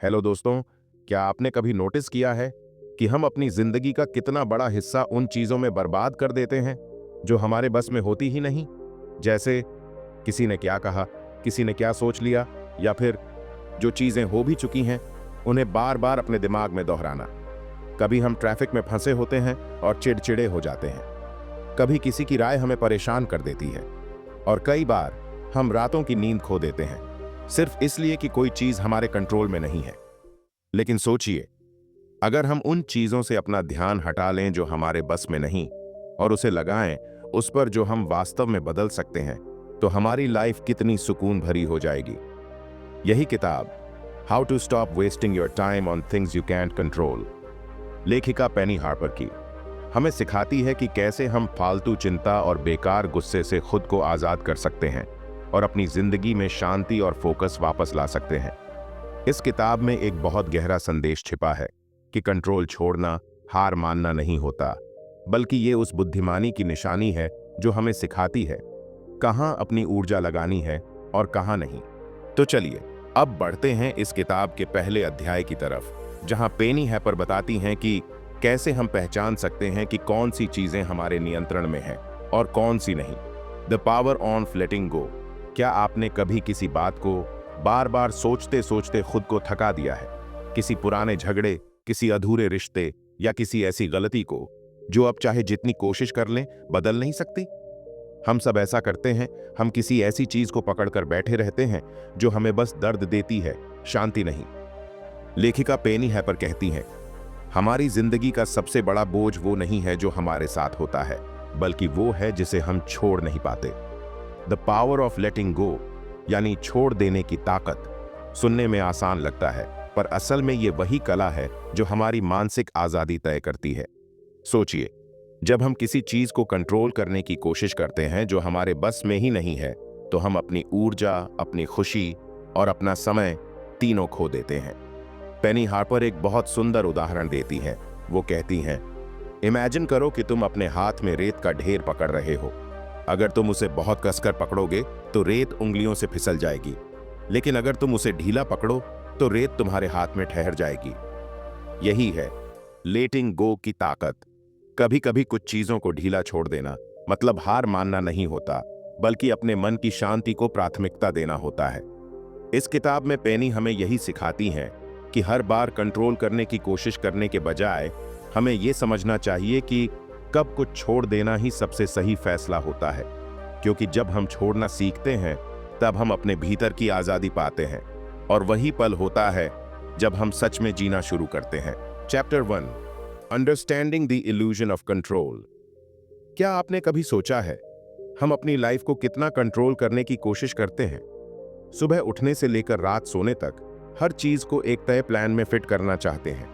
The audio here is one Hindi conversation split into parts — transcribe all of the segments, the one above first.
हेलो दोस्तों, क्या आपने कभी नोटिस किया है कि हम अपनी जिंदगी का कितना बड़ा हिस्सा उन चीजों में बर्बाद कर देते हैं जो हमारे बस में होती ही नहीं। जैसे किसी ने क्या कहा, किसी ने क्या सोच लिया, या फिर जो चीजें हो भी चुकी हैं उन्हें बार बार अपने दिमाग में दोहराना। कभी हम ट्रैफिक में फंसे होते हैं और चिड़चिड़े हो जाते हैं, कभी किसी की राय हमें परेशान कर देती है, और कई बार हम रातों की नींद खो देते हैं सिर्फ इसलिए कि कोई चीज हमारे कंट्रोल में नहीं है। लेकिन सोचिए, अगर हम उन चीजों से अपना ध्यान हटा लें जो हमारे बस में नहीं, और उसे लगाएं उस पर जो हम वास्तव में बदल सकते हैं, तो हमारी लाइफ कितनी सुकून भरी हो जाएगी। यही किताब how to stop wasting your time on things you can't control, लेखिका पेनी हार्पर की, हमें सिखाती है कि कैसे हम फालतू चिंता और बेकार गुस्से से खुद को आजाद कर सकते हैं और अपनी जिंदगी में शांति और फोकस वापस ला सकते हैं। इस किताब में एक बहुत गहरा संदेश छिपा है कि कंट्रोल छोड़ना हार मानना नहीं होता, बल्कि ये उस बुद्धिमानी की निशानी है जो हमें सिखाती है कहाँ अपनी ऊर्जा लगानी है और कहाँ नहीं। तो चलिए अब बढ़ते हैं इस किताब के पहले अध्याय की तरफ, जहां पेनी हार्पर बताती हैं कि कैसे हम पहचान सकते हैं कि कौन सी चीजें हमारे नियंत्रण में हैं और कौन सी नहीं। द पावर ऑफ लेटिंग गो। क्या आपने कभी किसी बात को बार बार सोचते सोचते खुद को थका दिया है? किसी पुराने झगड़े, किसी अधूरे रिश्ते, या किसी ऐसी गलती को जो अब चाहे जितनी कोशिश कर लें बदल नहीं सकती? हम सब ऐसा करते हैं। हम किसी ऐसी चीज को पकड़कर बैठे रहते हैं जो हमें बस दर्द देती है, शांति नहीं। लेखिका पेनी हार्पर कहती हैं, हमारी जिंदगी का सबसे बड़ा बोझ वो नहीं है जो हमारे साथ होता है, बल्कि वो है जिसे हम छोड़ नहीं पाते। द पावर ऑफ लेटिंग गो, यानी छोड़ देने की ताकत। सुनने में आसान लगता है, पर असल में ये वही कला है जो हमारी मानसिक आजादी तय करती है। सोचिए, जब हम किसी चीज को कंट्रोल करने की कोशिश करते हैं जो हमारे बस में ही नहीं है, तो हम अपनी ऊर्जा, अपनी खुशी और अपना समय तीनों खो देते हैं। पेनी हार्पर एक बहुत सुंदर उदाहरण देती हैं। वो कहती हैं, इमेजिन करो कि तुम अपने हाथ में रेत का ढेर पकड़ रहे हो। अगर तुम उसे बहुत कसकर पकड़ोगे तो रेत उंगलियों से फिसल जाएगी, लेकिन अगर तुम उसे ढीला पकड़ो तो रेत तुम्हारे हाथ में ठहर जाएगी। यही है लेटिंग गो की ताकत। कभी कभी कुछ चीजों को ढीला छोड़ देना मतलब हार मानना नहीं होता, बल्कि अपने मन की शांति को प्राथमिकता देना होता है। इस किताब में पेनी हमें यही सिखाती हैं कि हर बार कंट्रोल करने की कोशिश करने के बजाय हमें यह समझना चाहिए कि कब कुछ छोड़ देना ही सबसे सही फैसला होता है, क्योंकि जब हम छोड़ना सीखते हैं तब हम अपने भीतर की आजादी पाते हैं, और वही पल होता है जब हम सच में जीना शुरू करते हैं। Chapter 1, understanding the illusion of control. क्या आपने कभी सोचा है हम अपनी लाइफ को कितना कंट्रोल करने की कोशिश करते हैं? सुबह उठने से लेकर रात सोने तक हर चीज को एक तय प्लान में फिट करना चाहते हैं,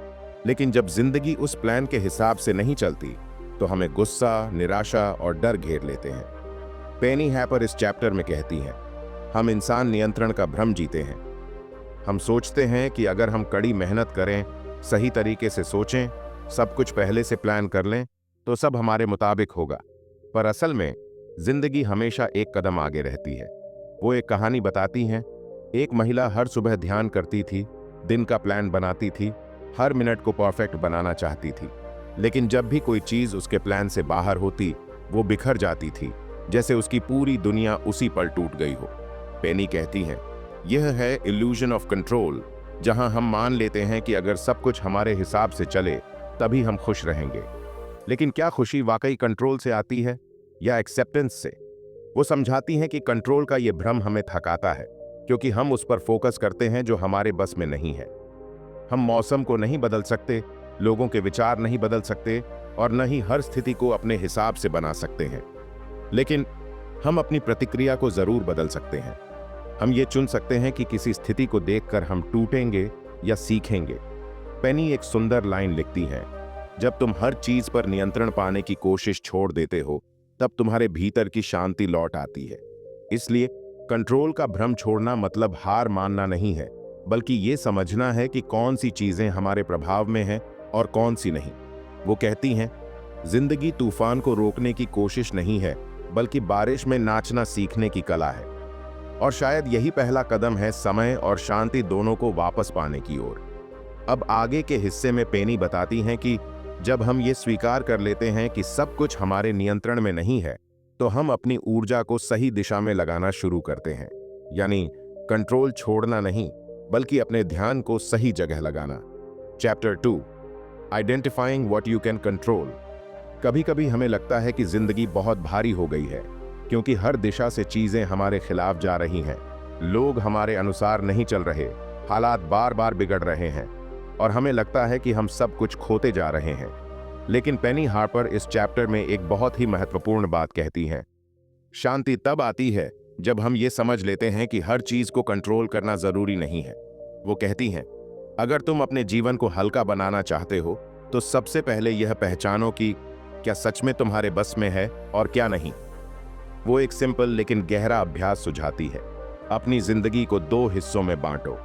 लेकिन जब जिंदगी उस प्लान के हिसाब से नहीं चलती तो हमें गुस्सा, निराशा और डर घेर लेते हैं। पेनी हार्पर इस चैप्टर में कहती हैं, हम इंसान नियंत्रण का भ्रम जीते हैं। हम सोचते हैं कि अगर हम कड़ी मेहनत करें, सही तरीके से सोचें, सब कुछ पहले से प्लान कर लें, तो सब हमारे मुताबिक होगा। पर असल में जिंदगी हमेशा एक कदम आगे रहती है। वो एक कहानी बताती हैं। एक महिला हर सुबह ध्यान करती थी, दिन का प्लान बनाती थी, हर मिनट को परफेक्ट बनाना चाहती थी, लेकिन जब भी कोई चीज उसके प्लान से बाहर होती, वो बिखर जाती थी, जैसे उसकी पूरी दुनिया उसी पल टूट गई हो। पेनी कहती हैं, यह है इल्यूजन ऑफ कंट्रोल, जहां हम मान लेते हैं कि अगर सब कुछ हमारे हिसाब से चले तभी हम खुश रहेंगे। लेकिन क्या खुशी वाकई कंट्रोल से आती है या एक्सेप्टेंस से? वो समझाती हैं कि कंट्रोल का ये भ्रम हमें थकाता है, क्योंकि हम उस पर फोकस करते हैं जो हमारे बस में नहीं है। हम मौसम को नहीं बदल सकते, लोगों के विचार नहीं बदल सकते, और न ही हर स्थिति को अपने हिसाब से बना सकते हैं। लेकिन हम अपनी प्रतिक्रिया को जरूर बदल सकते हैं। हम ये चुन सकते हैं कि किसी स्थिति को देखकर हम टूटेंगे या सीखेंगे। पेनी एक सुंदर लाइन लिखती हैं, जब तुम हर चीज पर नियंत्रण पाने की कोशिश छोड़ देते हो, तब तुम्हारे भीतर की शांति लौट आती है। इसलिए कंट्रोल का भ्रम छोड़ना मतलब हार मानना नहीं है, बल्कि ये समझना है कि कौन सी चीजें हमारे प्रभाव में हैं और कौन सी नहीं। वो कहती हैं, जिंदगी तूफान को रोकने की कोशिश नहीं है, बल्कि बारिश में नाचना सीखने की कला है। और शायद यही पहला कदम है समय और शांति दोनों को वापस पाने की ओर। अब आगे के हिस्से में पेनी बताती हैं कि जब हम ये स्वीकार कर लेते हैं कि सब कुछ हमारे नियंत्रण में नहीं है, तो हम अपनी ऊर्जा को सही दिशा में लगाना शुरू करते हैं। यानी कंट्रोल छोड़ना नहीं, बल्कि अपने ध्यान को सही जगह लगाना। Chapter 2, identifying what you can control. कभी कभी हमें लगता है कि जिंदगी बहुत भारी हो गई है, क्योंकि हर दिशा से चीजें हमारे खिलाफ जा रही हैं। लोग हमारे अनुसार नहीं चल रहे, हालात बार बार बिगड़ रहे हैं, और हमें लगता है कि हम सब कुछ खोते जा रहे हैं। लेकिन पेनी हार्पर इस चैप्टर में एक बहुत ही महत्वपूर्ण बात कहती हैं। शांति तब आती है जब हम ये समझ लेते हैं कि हर चीज को कंट्रोल करना जरूरी नहीं है। वो कहती हैं, अगर तुम अपने जीवन को हल्का बनाना चाहते हो, तो सबसे पहले यह पहचानो कि क्या सच में तुम्हारे बस में है और क्या नहीं। वो एक सिंपल लेकिन गहरा अभ्यास सुझाती है। अपनी जिंदगी को 2 हिस्सों में बांटो।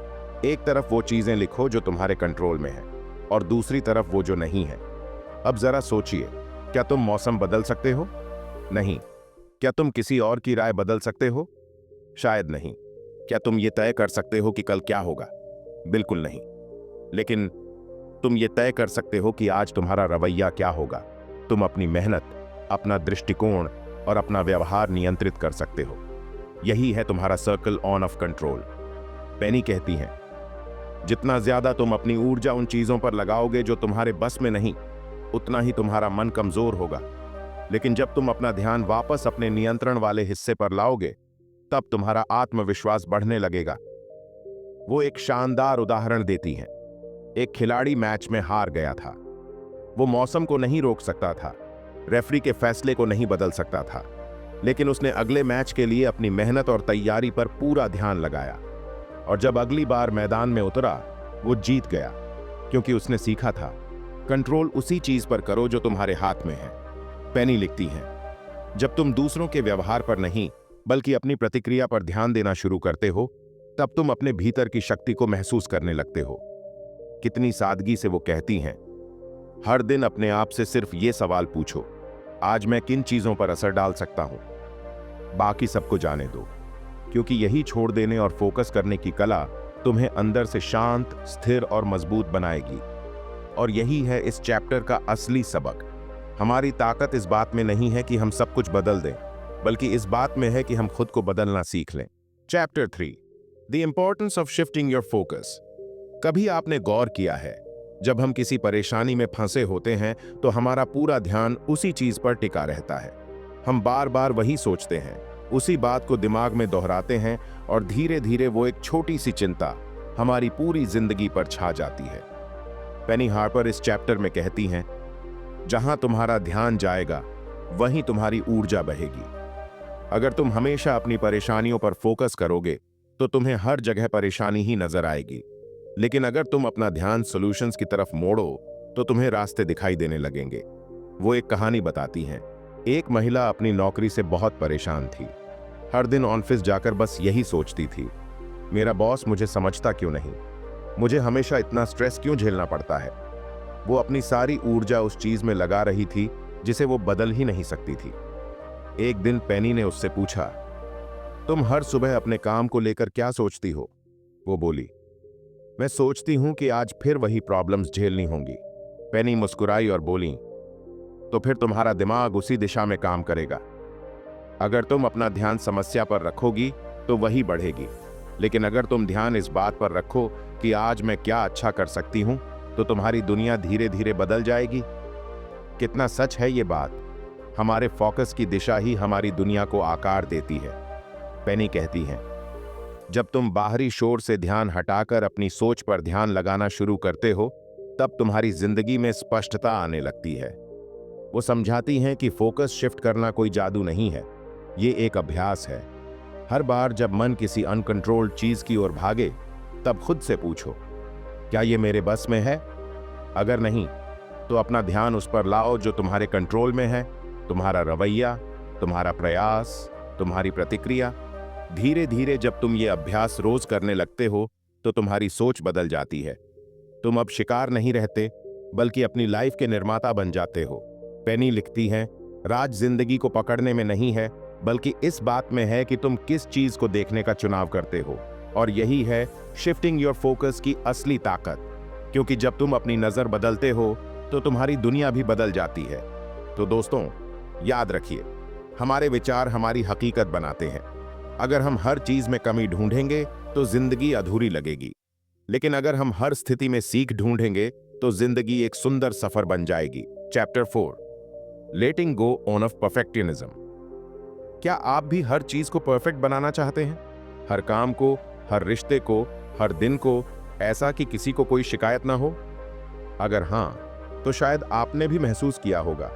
एक तरफ वो चीजें लिखो जो तुम्हारे कंट्रोल में है, और दूसरी तरफ वो जो नहीं है। अब जरा सोचिए, क्या तुम मौसम बदल सकते हो? नहीं। क्या तुम किसी और की राय बदल सकते हो? शायद नहीं। क्या तुम ये तय कर सकते हो कि कल क्या होगा? बिल्कुल नहीं। लेकिन तुम ये तय कर सकते हो कि आज तुम्हारा रवैया क्या होगा। तुम अपनी मेहनत, अपना दृष्टिकोण और अपना व्यवहार नियंत्रित कर सकते हो। यही है तुम्हारा सर्कल ऑन ऑफ कंट्रोल। पेनी कहती हैं, जितना ज्यादा तुम अपनी ऊर्जा उन चीजों पर लगाओगे जो तुम्हारे बस में नहीं, उतना ही तुम्हारा मन कमजोर होगा। लेकिन जब तुम अपना ध्यान वापस अपने नियंत्रण वाले हिस्से पर लाओगे, तब तुम्हारा आत्मविश्वास बढ़ने लगेगा। वो एक शानदार उदाहरण देती हैं। एक खिलाड़ी मैच में हार गया था। वो मौसम को नहीं रोक सकता था, रेफरी के फैसले को नहीं बदल सकता था, लेकिन उसने अगले मैच के लिए अपनी मेहनत और तैयारी पर पूरा ध्यान लगाया। और जब अगली बार मैदान में उतरा, वो जीत गया, क्योंकि उसने सीखा था, कंट्रोल उसी चीज पर करो जो तुम्हारे हाथ में है। पेनी लिखती हैं, जब तुम दूसरों के व्यवहार पर नहीं, बल्कि अपनी प्रतिक्रिया पर ध्यान देना शुरू करते हो, तब तुम अपने भीतर की शक्ति को महसूस करने लगते हो। कितनी सादगी से वो कहती हैं, हर दिन अपने आप से सिर्फ ये सवाल पूछो, आज मैं किन चीजों पर असर डाल सकता हूं? बाकी सबको जाने दो, क्योंकि यही छोड़ देने और फोकस करने की कला तुम्हें अंदर से शांत, स्थिर और मजबूत बनाएगी। और यही है इस चैप्टर का असली सबक। हमारी ताकत इस बात में नहीं है कि हम सब कुछ बदल दें, बल्कि इस बात में है कि हम खुद को बदलना सीख लें। Chapter 3, the importance of shifting your focus. कभी आपने गौर किया है, जब हम किसी परेशानी में फंसे होते हैं, तो हमारा पूरा ध्यान उसी चीज पर टिका रहता है। हम बार बार वही सोचते हैं, उसी बात को दिमाग में दोहराते हैं, और धीरे धीरे वो एक छोटी सी चिंता हमारी पूरी जिंदगी पर छा जाती है। पेनी हार्पर इस चैप्टर में कहती हैं, जहां तुम्हारा ध्यान जाएगा, वहीं तुम्हारी ऊर्जा बहेगी। अगर तुम हमेशा अपनी परेशानियों पर फोकस करोगे, तो तुम्हें हर जगह परेशानी ही नजर आएगी। लेकिन अगर तुम अपना ध्यान सॉल्यूशंस की तरफ मोड़ो, तो तुम्हें रास्ते दिखाई देने लगेंगे। वो एक कहानी बताती हैं। एक महिला अपनी नौकरी से बहुत परेशान थी। हर दिन ऑफिस जाकर बस यही सोचती थी, मेरा बॉस मुझे समझता क्यों नहीं, मुझे हमेशा इतना स्ट्रेस क्यों झेलना पड़ता है। वो अपनी सारी ऊर्जा उस चीज में लगा रही थी जिसे वो बदल ही नहीं सकती थी। एक दिन पेनी ने उससे पूछा, तुम हर सुबह अपने काम को लेकर क्या सोचती हो? वो बोली, मैं सोचती हूं कि आज फिर वही प्रॉब्लम्स झेलनी होंगी। पेनी मुस्कुराई और बोली, तो फिर तुम्हारा दिमाग उसी दिशा में काम करेगा। अगर तुम अपना ध्यान समस्या पर रखोगी, तो वही बढ़ेगी। लेकिन अगर तुम ध्यान इस बात पर रखो कि आज मैं क्या अच्छा कर सकती हूं, तो तुम्हारी दुनिया धीरे धीरे बदल जाएगी। कितना सच है ये बात। हमारे फोकस की दिशा ही हमारी दुनिया को आकार देती है। पेनी कहती हैं, जब तुम बाहरी शोर से ध्यान हटाकर अपनी सोच पर ध्यान लगाना शुरू करते हो, तब तुम्हारी जिंदगी में स्पष्टता आने लगती है। वो समझाती हैं कि फोकस शिफ्ट करना कोई जादू नहीं है, ये एक अभ्यास है। हर बार जब मन किसी अनकंट्रोल्ड चीज की ओर भागे, तब खुद से पूछो, क्या ये मेरे बस में है? अगर नहीं, तो अपना ध्यान उस पर लाओ जो तुम्हारे कंट्रोल में है। तुम्हारा रवैया, तुम्हारा प्रयास, तुम्हारी प्रतिक्रिया। धीरे धीरे जब तुम ये अभ्यास रोज करने लगते हो, तो तुम्हारी सोच बदल जाती है। तुम अब शिकार नहीं रहते, बल्कि अपनी लाइफ के निर्माता बन जाते हो। पेनी लिखती हैं, राज जिंदगी को पकड़ने में नहीं है, बल्कि इस बात में है कि तुम किस चीज को देखने का चुनाव करते हो। और यही है शिफ्टिंग योर फोकस की असली ताकत, क्योंकि जब तुम अपनी नजर बदलते हो तो तुम्हारी दुनिया भी बदल जाती है। तो दोस्तों, याद रखिए, हमारे विचार हमारी हकीकत बनाते हैं। अगर हम हर चीज में कमी ढूंढेंगे तो जिंदगी अधूरी लगेगी, लेकिन अगर हम हर स्थिति में सीख ढूंढेंगे तो जिंदगी एक सुंदर सफर बन जाएगी। Chapter 4, letting go on off perfectionism. क्या आप भी हर चीज को परफेक्ट बनाना चाहते हैं? हर काम को, हर रिश्ते को, हर दिन को, ऐसा कि किसी को कोई शिकायत ना हो? अगर हां, तो शायद आपने भी महसूस किया होगा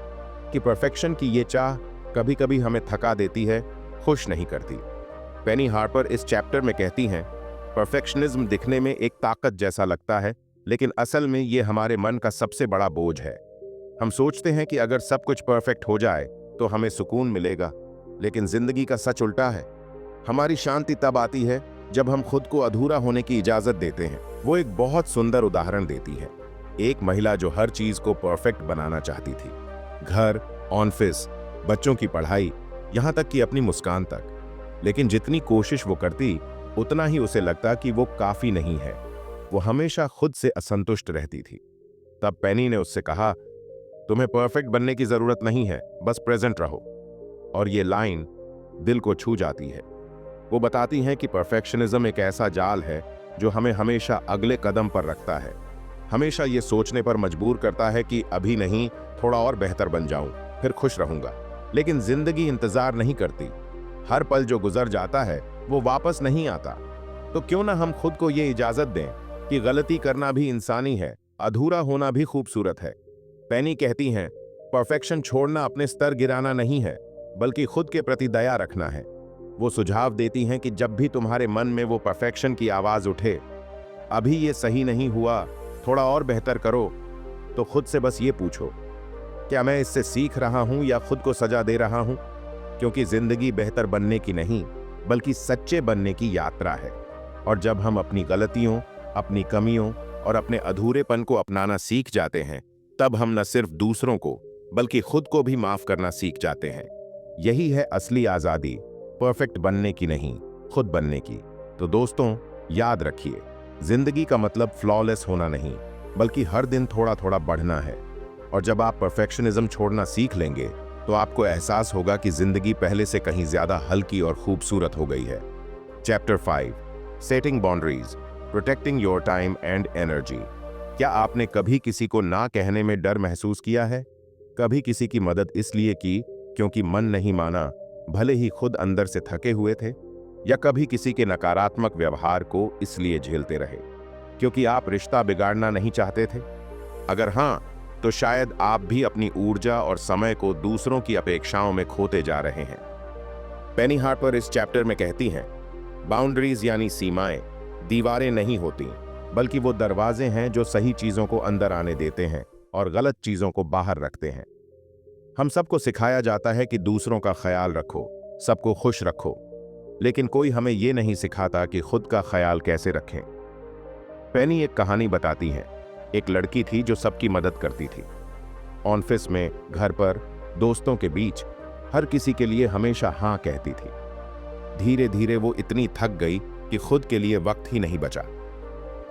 कि परफेक्शन की ये चाह कभी कभी हमें थका देती है, खुश नहीं करती। पेनी हार्पर इस चैप्टर में कहती हैं, परफेक्शनिज्म दिखने में एक ताकत जैसा लगता है, लेकिन असल में ये हमारे मन का सबसे बड़ा बोझ है। हम सोचते हैं कि अगर सब कुछ परफेक्ट हो जाए तो हमें सुकून मिलेगा, लेकिन जिंदगी का सच उल्टा है। हमारी शांति तब आती है जब हम खुद को अधूरा होने की इजाजत देते हैं। वो एक बहुत सुंदर उदाहरण देती है। एक महिला जो हर चीज को परफेक्ट बनाना चाहती थी, घर, ऑफिस, बच्चों की पढ़ाई, यहां तक कि अपनी मुस्कान तक। लेकिन जितनी कोशिश वो करती, उतना ही उसे लगता कि वो काफी नहीं है। वो हमेशा खुद से असंतुष्ट रहती थी। तब पेनी ने उससे कहा, तुम्हें परफेक्ट बनने की जरूरत नहीं है, बस प्रेजेंट रहो। और ये लाइन दिल को छू जाती है। वो बताती हैं कि परफेक्शनिज्म एक ऐसा जाल है जो हमें हमेशा अगले कदम पर रखता है, हमेशा ये सोचने पर मजबूर करता है कि अभी नहीं, थोड़ा और बेहतर बन जाऊं, फिर खुश रहूंगा। लेकिन जिंदगी इंतजार नहीं करती। हर पल जो गुजर जाता है वो वापस नहीं आता। तो क्यों ना हम खुद को ये इजाजत दें कि गलती करना भी इंसानी है, अधूरा होना भी खूबसूरत है। पेनी कहती हैं, परफेक्शन छोड़ना अपने स्तर गिराना नहीं है, बल्कि खुद के प्रति दया रखना है। वो सुझाव देती हैं कि जब भी तुम्हारे मन में वो परफेक्शन की आवाज उठे, अभी ये सही नहीं हुआ, थोड़ा और बेहतर करो, तो खुद से बस ये पूछो, क्या मैं इससे सीख रहा हूं या खुद को सजा दे रहा हूं? क्योंकि जिंदगी बेहतर बनने की नहीं, बल्कि सच्चे बनने की यात्रा है। और जब हम अपनी गलतियों, अपनी कमियों और अपने अधूरेपन को अपनाना सीख जाते हैं, तब हम न सिर्फ दूसरों को बल्कि खुद को भी माफ करना सीख जाते हैं। यही है असली आजादी, परफेक्ट बनने की नहीं, खुद बनने की। तो दोस्तों, याद रखिए, जिंदगी का मतलब फ्लॉलेस होना नहीं, बल्कि हर दिन थोड़ा थोड़ा बढ़ना है। और जब आप परफेक्शनिज्म छोड़ना सीख लेंगे तो आपको एहसास होगा कि जिंदगी पहले से कहीं ज्यादा हल्की और खूबसूरत हो गई है। Chapter 5, setting boundaries, protecting your time and energy. क्या आपने कभी किसी को ना कहने में डर महसूस किया है? कभी किसी की मदद इसलिए की क्योंकि मन नहीं माना, भले ही खुद अंदर से थके हुए थे? या कभी किसी के नकारात्मक व्यवहार को इसलिए झेलते रहे क्योंकि आप रिश्ता बिगाड़ना नहीं चाहते थे? अगर हां, तो शायद आप भी अपनी ऊर्जा और समय को दूसरों की अपेक्षाओं में खोते जा रहे हैं। पेनी हार्पर इस चैप्टर में कहती हैं, बाउंड्रीज यानी सीमाएं दीवारें नहीं होती, बल्कि वो दरवाजे हैं जो सही चीजों को अंदर आने देते हैं और गलत चीजों को बाहर रखते हैं। हम सबको सिखाया जाता है कि दूसरों का ख्याल रखो, सबको खुश रखो, लेकिन कोई हमें ये नहीं सिखाता कि खुद का ख्याल कैसे रखें। पेनी एक कहानी बताती है। एक लड़की थी जो सबकी मदद करती थी। ऑफिस में, घर पर, दोस्तों के बीच, हर किसी के लिए हमेशा हाँ कहती थी। धीरे धीरे वो इतनी थक गई कि खुद के लिए वक्त ही नहीं बचा।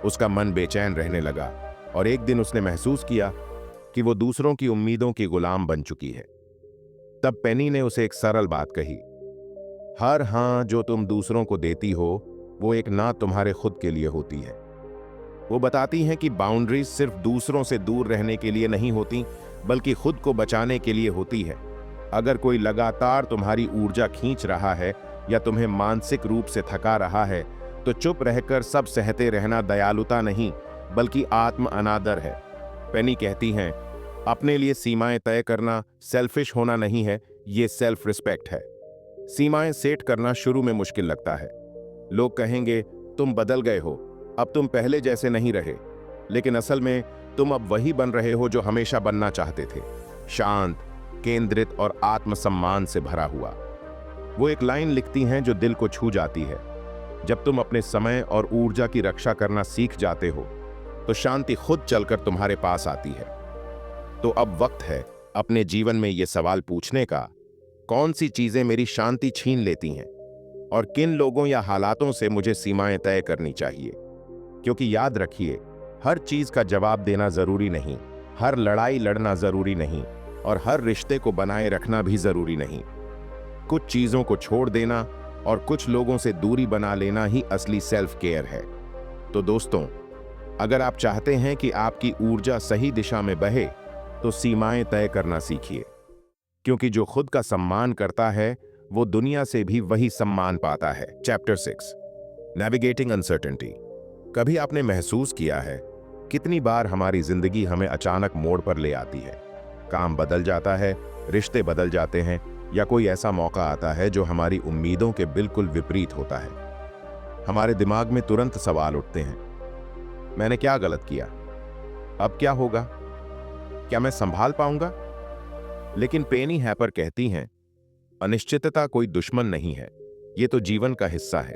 उसका मन बेचैन रहने लगा और एक दिन उसने महसूस किया कि वो दूसरों की उम्मीदों की गुलाम बन चुकी है। तब पेनी ने उसे एक सरल बात कही, हर हाँ जो तुम दूसरों को देती हो, वो एक ना तुम्हारे खुद के लिए होती है। वो बताती हैं कि बाउंड्रीज सिर्फ दूसरों से दूर रहने के लिए नहीं होती, बल्कि खुद को बचाने के लिए होती है। अगर कोई लगातार तुम्हारी ऊर्जा खींच रहा है या तुम्हें मानसिक रूप से थका रहा है, तो चुप रहकर सब सहते रहना दयालुता नहीं, बल्कि आत्म अनादर है। पेनी कहती हैं, अपने लिए सीमाएं तय करना सेल्फिश होना नहीं है, ये सेल्फ रिस्पेक्ट है। सीमाएं सेट करना शुरू में मुश्किल लगता है। लोग कहेंगे, तुम बदल गए हो, अब तुम पहले जैसे नहीं रहे। लेकिन असल में तुम अब वही बन रहे हो जो हमेशा बनना चाहते थे, शांत, केंद्रित और आत्मसम्मान से भरा हुआ। वो एक लाइन लिखती हैं जो दिल को छू जाती है, जब तुम अपने समय और ऊर्जा की रक्षा करना सीख जाते हो, तो शांति खुद चलकर तुम्हारे पास आती है। तो अब वक्त है अपने जीवन में ये सवाल पूछने का, कौन सी चीजें मेरी शांति छीन लेती हैं और किन लोगों या हालातों से मुझे सीमाएं तय करनी चाहिए। क्योंकि याद रखिए, हर चीज का जवाब देना जरूरी नहीं, हर लड़ाई लड़ना जरूरी नहीं और हर रिश्ते को बनाए रखना भी जरूरी नहीं। कुछ चीजों को छोड़ देना और कुछ लोगों से दूरी बना लेना ही असली सेल्फ केयर है। तो दोस्तों, अगर आप चाहते हैं कि आपकी ऊर्जा सही दिशा में बहे, तो सीमाएं तय करना सीखिए। क्योंकि जो खुद का सम्मान करता है, वो दुनिया से भी वही सम्मान पाता है। Chapter 6, navigating uncertainty. कभी आपने महसूस किया है कितनी बार हमारी जिंदगी हमें अचानक मोड़ पर ले आती है? काम बदल जाता है, रिश्ते बदल जाते हैं, या कोई ऐसा मौका आता है जो हमारी उम्मीदों के बिल्कुल विपरीत होता है। हमारे दिमाग में तुरंत सवाल उठते हैं, मैंने क्या गलत किया? अब क्या होगा? क्या मैं संभाल पाऊंगा? लेकिन पेनी हैपर कहती हैं, अनिश्चितता कोई दुश्मन नहीं है, ये तो जीवन का हिस्सा है।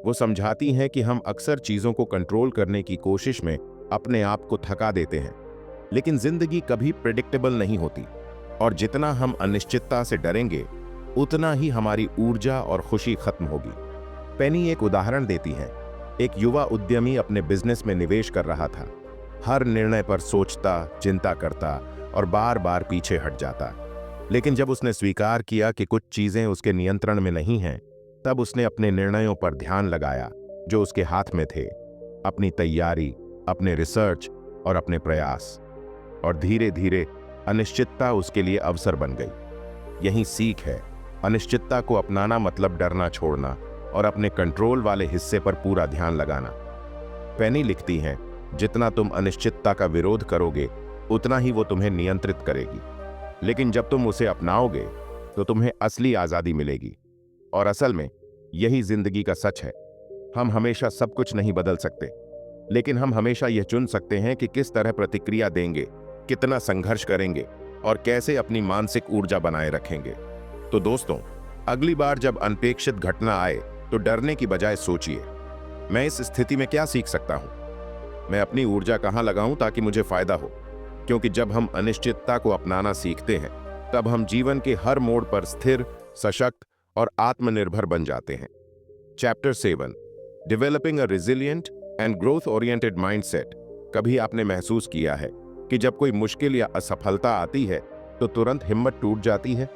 वो समझाती हैं कि हम अक्सर चीजों को कंट्रोल करने की कोशिश में अपने आप को थका देते हैं, लेकिन जिंदगी कभी प्रेडिक्टेबल नहीं होती और जितना हम अनिश्चितता से डरेंगे, उतना ही हमारी ऊर्जा और खुशी खत्म होगी। पेनी एक उदाहरण देती हैं। एक युवा उद्यमी अपने बिजनेस में निवेश कर रहा था। हर निर्णय पर सोचता, चिंता करता और बार बार पीछे हट जाता। लेकिन जब उसने स्वीकार किया कि कुछ चीजें उसके नियंत्रण में नहीं हैं, तब उसने अपने निर्णयों पर ध्यान लगाया जो उसके हाथ में थे, अपनी तैयारी, अपने रिसर्च और अपने प्रयास। और धीरे धीरे अनिश्चितता उसके लिए अवसर बन गई। यही सीख है, अनिश्चितता को अपनाना मतलब डरना छोड़ना और अपने कंट्रोल वाले हिस्से पर पूरा ध्यान लगाना। पेनी लिखती हैं, जितना तुम अनिश्चितता का विरोध करोगे, उतना ही वो तुम्हें नियंत्रित करेगी। लेकिन जब तुम उसे अपनाओगे, तो तुम्हें असली आजादी मिलेगी। और असल में यही जिंदगी का सच है। हम हमेशा सब कुछ नहीं बदल सकते, लेकिन हम हमेशा यह चुन सकते हैं कि किस तरह प्रतिक्रिया देंगे, कितना संघर्ष करेंगे और कैसे अपनी मानसिक ऊर्जा बनाए रखेंगे। तो दोस्तों, अगली बार जब अनपेक्षित घटना आए, तो डरने की बजाय सोचिए, मैं इस स्थिति में क्या सीख सकता हूं? मैं अपनी ऊर्जा कहां लगाऊं ताकि मुझे फायदा हो? क्योंकि जब हम अनिश्चितता को अपनाना सीखते हैं, तब हम जीवन के हर मोड़ पर स्थिर, सशक्त और आत्मनिर्भर बन जाते हैं। Chapter 7, developing a resilient and growth oriented mindset. कभी आपने महसूस किया है कि जब कोई मुश्किल या असफलता आती है, तो तुरंत हिम्मत टूट जाती है?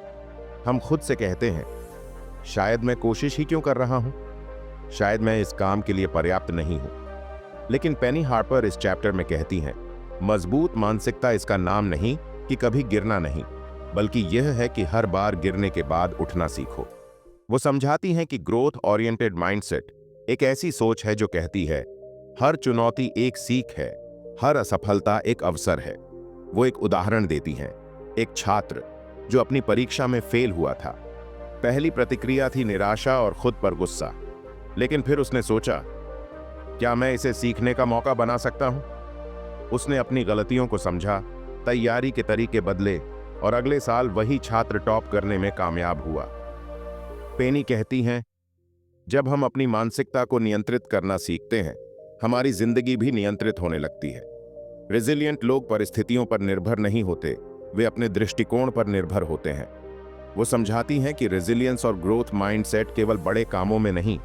हम खुद से कहते हैं, शायद मैं कोशिश ही क्यों कर रहा हूं, शायद मैं इस काम के लिए पर्याप्त नहीं हूं। लेकिन पेनी हार्पर इस चैप्टर में कहती हैं, मजबूत मानसिकता इसका नाम नहीं कि कभी गिरना नहीं, बल्कि यह है कि हर बार गिरने के बाद उठना सीखो। वो समझाती हैं कि ग्रोथ ओरिएंटेड माइंडसेट एक ऐसी सोच है जो कहती है, हर चुनौती एक सीख है, हर असफलता एक अवसर है। वो एक उदाहरण देती हैं, एक छात्र जो अपनी परीक्षा में फेल हुआ था। पहली प्रतिक्रिया थी निराशा और खुद पर गुस्सा, लेकिन फिर उसने सोचा, क्या मैं इसे सीखने का मौका बना सकता हूं? उसने अपनी गलतियों को समझा, तैयारी के तरीके बदले और अगले साल वही छात्र टॉप करने में कामयाब हुआ। पेनी कहती हैं, जब हम अपनी मानसिकता को नियंत्रित करना सीखते हैं, हमारी जिंदगी भी नियंत्रित होने लगती है। रेजिलिएंट लोग परिस्थितियों पर निर्भर नहीं होते, वे अपने दृष्टिकोण पर निर्भर होते हैं। वो समझाती हैं कि रेजिलियंस और ग्रोथ माइंडसेट केवल बड़े कामों में नहीं,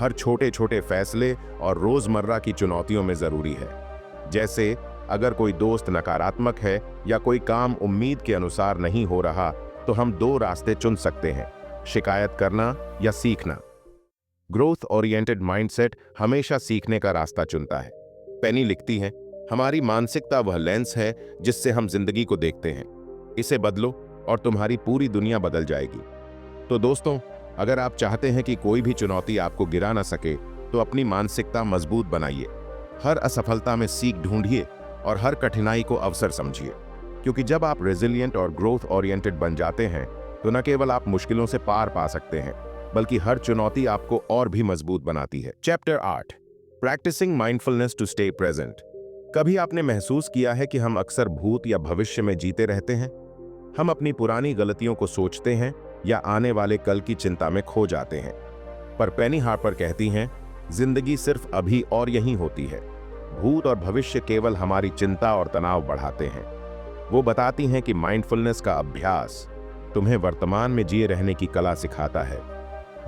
हर छोटे छोटे फैसले और रोजमर्रा की चुनौतियों में जरूरी है। जैसे अगर कोई दोस्त नकारात्मक है या कोई काम उम्मीद के अनुसार नहीं हो रहा, तो हम दो रास्ते चुन सकते हैं, शिकायत करना या सीखना। ग्रोथ ओरिएंटेड माइंडसेट हमेशा सीखने का रास्ता चुनता है। पेनी लिखती हैं, हमारी मानसिकता वह लेंस है जिससे हम जिंदगी को देखते हैं। इसे बदलो और तुम्हारी पूरी दुनिया बदल जाएगी। तो दोस्तों, अगर आप चाहते हैं कि कोई भी चुनौती आपको गिरा ना सके, तो अपनी मानसिकता मजबूत बनाइए। हर असफलता में सीख ढूंढिए और हर कठिनाई को अवसर समझिए। क्योंकि जब आप रेजिलिएंट और ग्रोथ ओरिएंटेड बन जाते हैं, तो न केवल आप मुश्किलों से पार पा सकते हैं, बल्कि हर चुनौती आपको और भी मजबूत बनाती है। Chapter 8, practising mindfulness to stay present. कभी आपने महसूस किया है कि हम अक्सर भूत या भविष्य में जीते रहते हैं? हम अपनी पुरानी गलतियों को सोचते हैं या आने वाले कल की चिंता में खो जाते हैं। पर पेनी हार्पर कहती हैं, जिंदगी सिर्फ अभी और यहीं होती है। भूत और भविष्य केवल हमारी चिंता और तनाव बढ़ाते हैं। वो बताती हैं कि माइंडफुलनेस का अभ्यास, तुम्हें वर्तमान में जिए रहने की कला सिखाता है।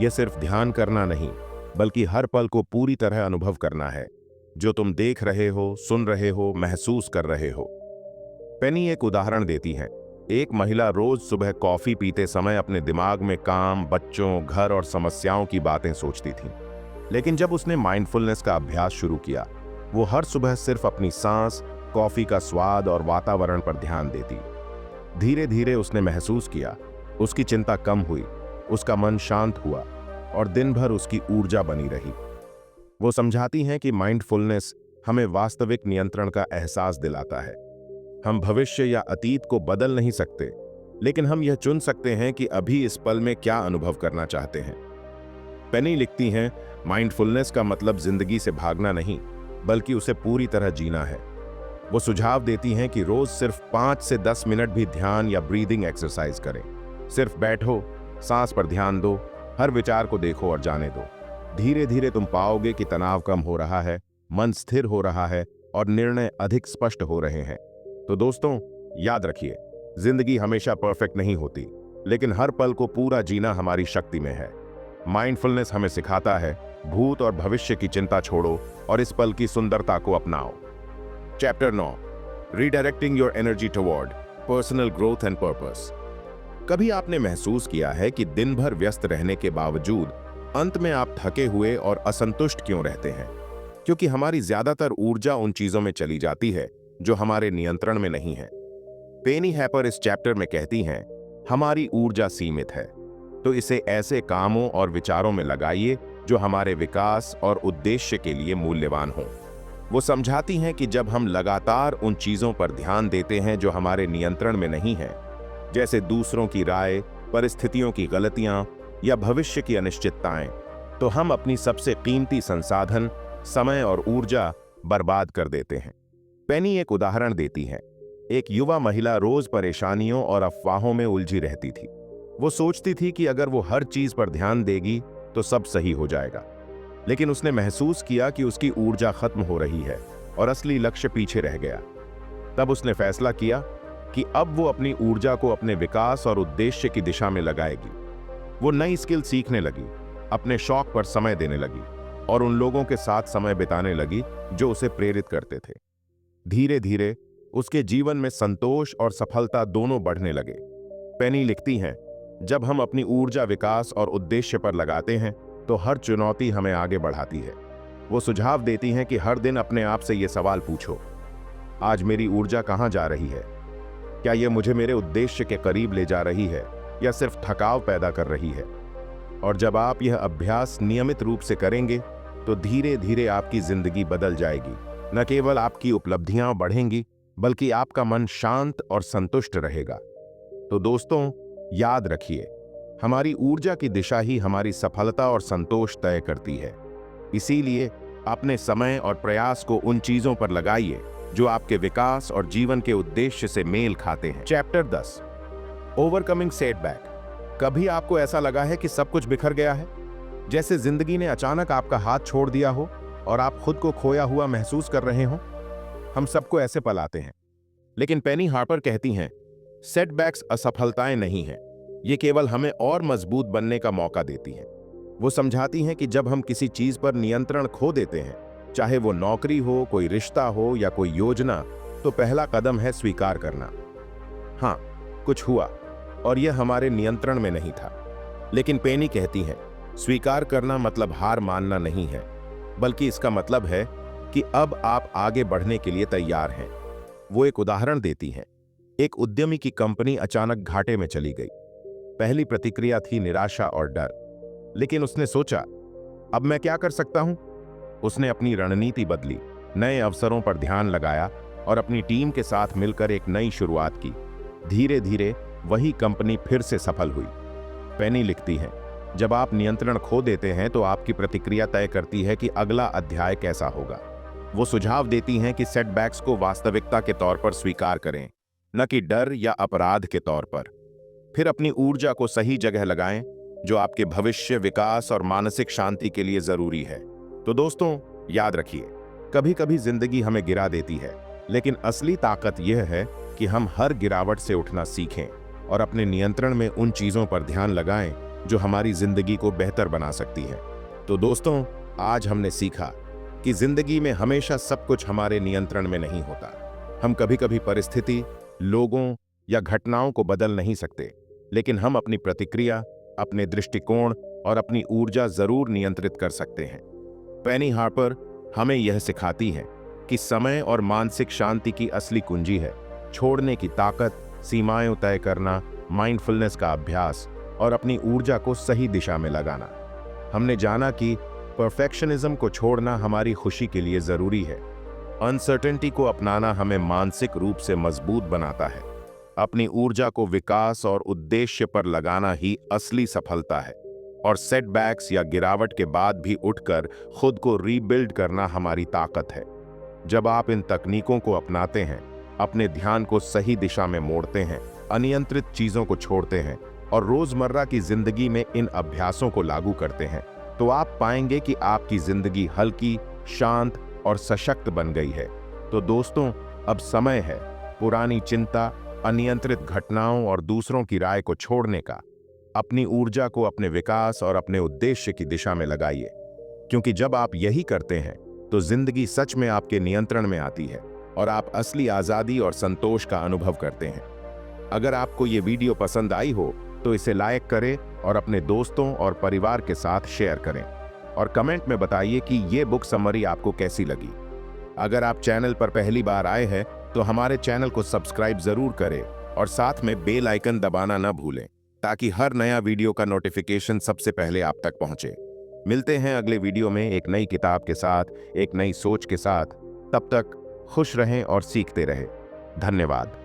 यह सिर्फ ध्यान करना नहीं, बल्कि हर पल को पूरी तरह अनुभव करना है। जो तुम देख रहे हो, सुन रहे हो, महसूस कर रहे हो। पेनी एक उदाहरण देती हैं। एक महिला रोज सुबह कॉफी पीते समय अपने दिमाग में काम, बच्चों, घर और समस्याओं की बातें सोचती थी। लेकिन जब उसने माइंडफुलनेस का अभ्यास शुरू किया, वो हर सुबह सिर्फ अपनी सांस, कॉफी का स्वाद और वातावरण पर ध्यान देती। धीरे धीरे उसने महसूस किया, उसकी चिंता कम हुई, उसका मन शांत हुआ और दिन भर उसकी ऊर्जा बनी रही। वो समझाती हैं कि माइंडफुलनेस हमें वास्तविक नियंत्रण का एहसास दिलाता है। हम भविष्य या अतीत को बदल नहीं सकते, लेकिन हम यह चुन सकते हैं कि अभी इस पल में क्या अनुभव करना चाहते हैं। पेनी लिखती हैं, माइंडफुलनेस का मतलब जिंदगी से भागना नहीं, बल्कि उसे पूरी तरह जीना है। वो सुझाव देती हैं कि रोज सिर्फ 5 से 10 मिनट भी ध्यान या ब्रीदिंग एक्सरसाइज करें। सिर्फ बैठो, सांस पर ध्यान दो, हर विचार को देखो और जाने दो। धीरे धीरे तुम पाओगे कि तनाव कम हो रहा है, मन स्थिर हो रहा है और निर्णय अधिक स्पष्ट हो रहे हैं। तो दोस्तों, याद रखिए, जिंदगी हमेशा परफेक्ट नहीं होती, लेकिन हर पल को पूरा जीना हमारी शक्ति में है। माइंडफुलनेस हमें सिखाता है, भूत और भविष्य की चिंता छोड़ो और इस पल की सुंदरता को अपनाओ। Chapter 9, redirecting your energy toward personal growth and purpose. कभी आपने महसूस किया है कि दिन भर व्यस्त रहने के बावजूद अंत में आप थके हुए और असंतुष्ट क्यों रहते हैं? क्योंकि हमारी ज्यादातर ऊर्जा उन चीजों में चली जाती है जो हमारे नियंत्रण में नहीं है। पेनी हैपर इस चैप्टर में कहती हैं, हमारी ऊर्जा सीमित है, तो इसे ऐसे कामों और विचारों में लगाइए जो हमारे विकास और उद्देश्य के लिए मूल्यवान हों। वो समझाती हैं कि जब हम लगातार उन चीजों पर ध्यान देते हैं जो हमारे नियंत्रण में नहीं है, जैसे दूसरों की राय, परिस्थितियों की गलतियां या भविष्य की अनिश्चितताएं, तो हम अपनी सबसे कीमती संसाधन, समय और ऊर्जा बर्बाद कर देते हैं। पेनी एक उदाहरण देती है। एक युवा महिला रोज परेशानियों और अफवाहों में उलझी रहती थी। वो सोचती थी कि अगर वो हर चीज पर ध्यान देगी तो सब सही हो जाएगा। लेकिन उसने महसूस किया कि उसकी ऊर्जा खत्म हो रही है और असली लक्ष्य पीछे रह गया। तब उसने फैसला किया कि अब वो अपनी ऊर्जा को अपने विकास और उद्देश्य की दिशा में लगाएगी। वो नई स्किल सीखने लगी, अपने शौक पर समय देने लगी और उन लोगों के साथ समय बिताने लगी जो उसे प्रेरित करते थे। धीरे धीरे उसके जीवन में संतोष और सफलता दोनों बढ़ने लगे। पेनी लिखती हैं, जब हम अपनी ऊर्जा विकास और उद्देश्य पर लगाते हैं तो हर चुनौती हमें आगे बढ़ाती है। वो सुझाव देती हैं कि हर दिन अपने आप से ये सवाल पूछो, आज मेरी ऊर्जा कहाँ जा रही है? क्या यह मुझे मेरे उद्देश्य के करीब ले जा रही है या सिर्फ थकाव पैदा कर रही है? और जब आप यह अभ्यास नियमित रूप से करेंगे तो धीरे धीरे आपकी जिंदगी बदल जाएगी। न केवल आपकी उपलब्धियां बढ़ेंगी, बल्कि आपका मन शांत और संतुष्ट रहेगा। तो दोस्तों, याद रखिए, हमारी ऊर्जा की दिशा ही हमारी सफलता और संतोष तय करती है। इसीलिए अपने समय और प्रयास को उन चीजों पर लगाइए जो आपके विकास और जीवन के उद्देश्य से मेल खाते हैं। Chapter 10, overcoming setback. कभी आपको ऐसा लगा है कि सब कुछ बिखर गया है, जैसे जिंदगी ने अचानक आपका हाथ छोड़ दिया हो और आप खुद को खोया हुआ महसूस कर रहे हो? हम सबको ऐसे पल आते हैं। लेकिन पेनी हार्पर कहती हैं, सेटबैक्स असफलताएं नहीं हैं, ये केवल हमें और मजबूत बनने का मौका देती हैं। वो समझाती हैं कि जब हम किसी चीज पर नियंत्रण खो देते हैं, चाहे वो नौकरी हो, कोई रिश्ता हो या कोई योजना, तो पहला कदम है स्वीकार करना। हाँ, कुछ हुआ और यह हमारे नियंत्रण में नहीं था। लेकिन पेनी कहती हैं, स्वीकार करना मतलब हार मानना नहीं है, बल्कि इसका मतलब है कि अब आप आगे बढ़ने के लिए तैयार हैं। वो एक उदाहरण देती हैं। एक उद्यमी की कंपनी अचानक घाटे में चली गई। पहली प्रतिक्रिया थी निराशा और डर, लेकिन उसने सोचा, अब मैं क्या कर सकता हूं? उसने अपनी रणनीति बदली, नए अवसरों पर ध्यान लगाया और अपनी टीम के साथ मिलकर एक नई शुरुआत की। धीरे धीरे वही कंपनी फिर से सफल हुई। पेनी लिखती है, जब आप नियंत्रण खो देते हैं तो आपकी प्रतिक्रिया तय करती है कि अगला अध्याय कैसा होगा। वो सुझाव देती हैं कि सेटबैक्स को वास्तविकता के तौर पर स्वीकार करें, न कि डर या अपराध के तौर पर। फिर अपनी ऊर्जा को सही जगह लगाएं, जो आपके भविष्य, विकास और मानसिक शांति के लिए जरूरी है। तो दोस्तों, याद रखिए, कभी कभी जिंदगी हमें गिरा देती है, लेकिन असली ताकत यह है कि हम हर गिरावट से उठना सीखें और अपने नियंत्रण में उन चीज़ों पर ध्यान लगाएं जो हमारी जिंदगी को बेहतर बना सकती हैं। तो दोस्तों, आज हमने सीखा कि जिंदगी में हमेशा सब कुछ हमारे नियंत्रण में नहीं होता। हम कभी कभी परिस्थिति, लोगों या घटनाओं को बदल नहीं सकते, लेकिन हम अपनी प्रतिक्रिया, अपने दृष्टिकोण और अपनी ऊर्जा जरूर नियंत्रित कर सकते हैं। पेनी हार्पर हमें यह सिखाती है कि समय और मानसिक शांति की असली कुंजी है छोड़ने की ताकत, सीमाएं तय करना, माइंडफुलनेस का अभ्यास और अपनी ऊर्जा को सही दिशा में लगाना। हमने जाना कि परफेक्शनिज्म को छोड़ना हमारी खुशी के लिए जरूरी है। अनसर्टेनिटी को अपनाना हमें मानसिक रूप से मजबूत बनाता है। अपनी ऊर्जा को विकास और उद्देश्य पर लगाना ही असली सफलता है, और सेटबैक्स या गिरावट के बाद भी उठकर खुद को रीबिल्ड करना हमारी ताकत है। जब आप इन तकनीकों को अपनाते हैं, अपने ध्यान को सही दिशा में मोड़ते हैं, अनियंत्रित चीजों को छोड़ते हैं और रोजमर्रा की जिंदगी में इन अभ्यासों को लागू करते हैं, तो आप पाएंगे कि आपकी जिंदगी हल्की, शांत और सशक्त बन गई है। तो दोस्तों, अब समय है पुरानी चिंता, अनियंत्रित घटनाओं और दूसरों की राय को छोड़ने का। अपनी ऊर्जा को अपने विकास और अपने उद्देश्य की दिशा में लगाइए, क्योंकि जब आप यही करते हैं तो जिंदगी सच में आपके नियंत्रण में आती है और आप असली आजादी और संतोष का अनुभव करते हैं। अगर आपको ये वीडियो पसंद आई हो तो इसे लाइक करें और अपने दोस्तों और परिवार के साथ शेयर करें, और कमेंट में बताइए कि ये बुक समरी आपको कैसी लगी। अगर आप चैनल पर पहली बार आए हैं तो हमारे चैनल को सब्सक्राइब जरूर करें और साथ में बेल आइकन दबाना न भूलें, ताकि हर नया वीडियो का नोटिफिकेशन सबसे पहले आप तक पहुंचे। मिलते हैं अगले वीडियो में एक नई किताब के साथ, एक नई सोच के साथ। तब तक खुश रहें और सीखते रहें। धन्यवाद।